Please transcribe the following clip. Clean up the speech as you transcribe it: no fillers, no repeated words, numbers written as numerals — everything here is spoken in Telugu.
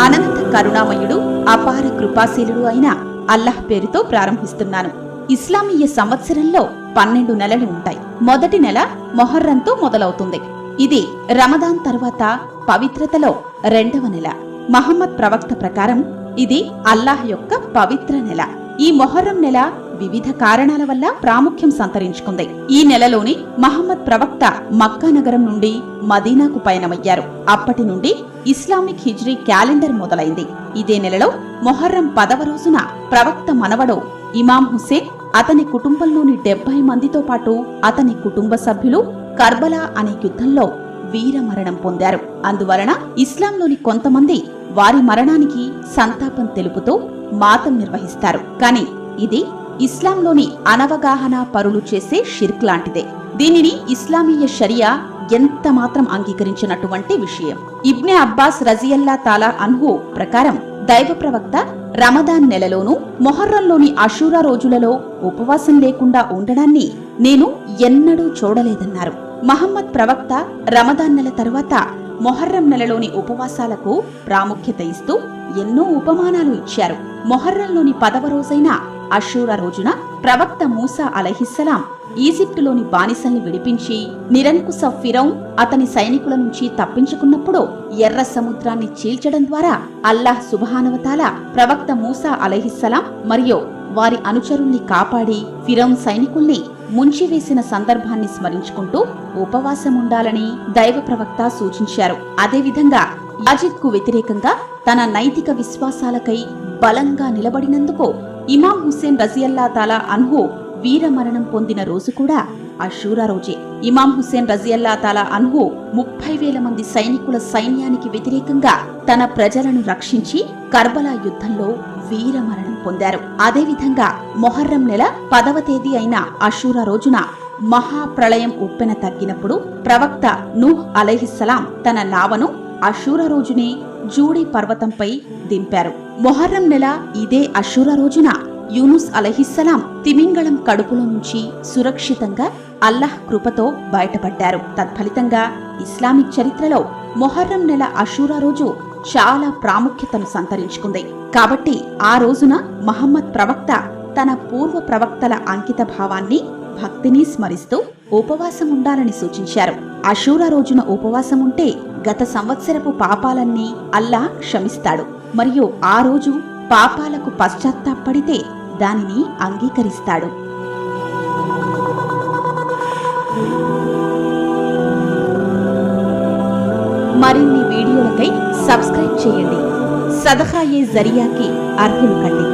అనంత కరుణామయుడు అపార కృపాశీలుడు అయిన అల్లాహ్ పేరుతో ప్రారంభిస్తున్నాను. ఇస్లామీయ సంవత్సరంలో 12 నెలలు ఉంటాయి. మొదటి నెల మొహర్రంతో మొదలవుతుంది. ఇది రమదాన్ తర్వాత పవిత్రతలో 2వ నెల. మహమ్మద్ ప్రవక్త ప్రకారం ఇది అల్లాహ్ యొక్క పవిత్ర నెల. ఈ మొహర్రం నెల వివిధ కారణాల వల్ల ప్రాముఖ్యం సంతరించుకుంది. ఈ నెలలోని మహమ్మద్ ప్రవక్త మక్కా నగరం నుండి మదీనాకు పయనమయ్యారు. అప్పటి నుండి ఇస్లామిక్ హిజ్రీ క్యాలెండర్ మొదలైంది. ఇదే నెలలో మొహర్రం 10వ రోజున ప్రవక్త మనవడు ఇమాం హుసేన్, అతని కుటుంబంలోని 70 మందితో పాటు అతని కుటుంబ సభ్యులు కర్బలా అనే యుద్ధంలో వీరమరణం పొందారు. అందువలన ఇస్లాంలోని కొంతమంది వారి మరణానికి సంతాపం తెలుపుతూ మాతం నిర్వహిస్తారు. కానీ ఇది ఇస్లాంలోని అనవగాహన పరులు చేసే షిర్క్ లాంటిదే. దీనిని ఇస్లామీయ షరియా ఎంత మాత్రం అంగీకరించినటువంటి విషయం. ఇబ్నే అబ్బాస్ రజియల్లా తాలా అన్హు ప్రకారం దైవ ప్రవక్త రమదాన్ నెలలోనూ మొహర్రంలోని అషూరా రోజులలో ఉపవాసం లేకుండా ఉండడాన్ని నేను ఎన్నడూ చూడలేదన్నారు. మహమ్మద్ ప్రవక్త రమదాన్ నెల తరువాత మొహర్రం నెలలోని ఉపవాసాలకు ప్రాముఖ్యత ఇస్తూ ఎన్నో ఉపమానాలు ఇచ్చారు. మొహర్రంలోని 10వ రోజైన అషూరా రోజున ప్రవక్త మూసా అలైహిస్సలాం ఈజిప్టులోని బానిసల్ని విడిపించి నిరంకుశ ఫిరౌన్ అతని సైనికుల నుంచి తప్పించుకున్నప్పుడు ఎర్ర సముద్రాన్ని చీల్చడం ద్వారా అల్లాహ్ సుబ్హానహు వ తఆలా ప్రవక్త మూసా అలైహిస్సలాం మరియు వారి అనుచరుల్ని కాపాడి ఫిరౌన్ సైనికుల్ని ముంచివేసిన సందర్భాన్ని స్మరించుకుంటూ ఉపవాసముండాలని దైవ ప్రవక్త సూచించారు. అదేవిధంగా యాజిద్ కు వ్యతిరేకంగా తన నైతిక విశ్వాసాలకై బలంగా నిలబడినందుకు ఇమాం హుసేన్ రజియల్లా తాలా అన్హు వీరమరణం పొందిన రోజు కూడా అషూరా రోజే. ఇమాం హుసేన్ రజియల్లా తాలా అన్హు 30,000 మంది సైనికుల సైన్యానికి వ్యతిరేకంగా తన ప్రజలను రక్షించి కర్బలా యుద్ధంలో వీరమరణం పొందారు. అదేవిధంగా మొహర్రం నెల 10వ తేదీ అయిన అషూరా రోజున మహాప్రళయం ఉప్పెన తగ్గినప్పుడు ప్రవక్త నూహ్ అలైహిస్సలాం తన నావను అషూరా రోజునే జూడి పర్వతంపై దింపారు. మొహర్రం నెల ఇదే అషూరా రోజున యూనుస్ అలైహిస్సలాం తిమింగళం కడుపులో నుంచి సురక్షితంగా అల్లాహ్ కృపతో బయటపడ్డారు. తత్ఫలితంగా ఇస్లామిక్ చరిత్రలో మొహర్రం నెల అషూరా రోజు చాలా ప్రాముఖ్యతను సంతరించుకుంది. కాబట్టి ఆ రోజున మహమ్మద్ ప్రవక్త తన పూర్వ ప్రవక్తల అంకిత భావాన్ని, భక్తిని స్మరిస్తూ ఉపవాసం ఉండాలని సూచించారు. అషూరా రోజున ఉపవాసం ఉంటే గత సంవత్సరపు పాపాలన్నీ అల్లాహ్ క్షమిస్తాడు మరియు ఆ రోజు పాపాలకు పశ్చాత్తాపడితే దానిని అంగీకరిస్తాడు. మరిన్ని వీడియోలకై సబ్స్క్రైబ్ చేయండి. సదఖాయే జరియాకి అర్హులు కండి.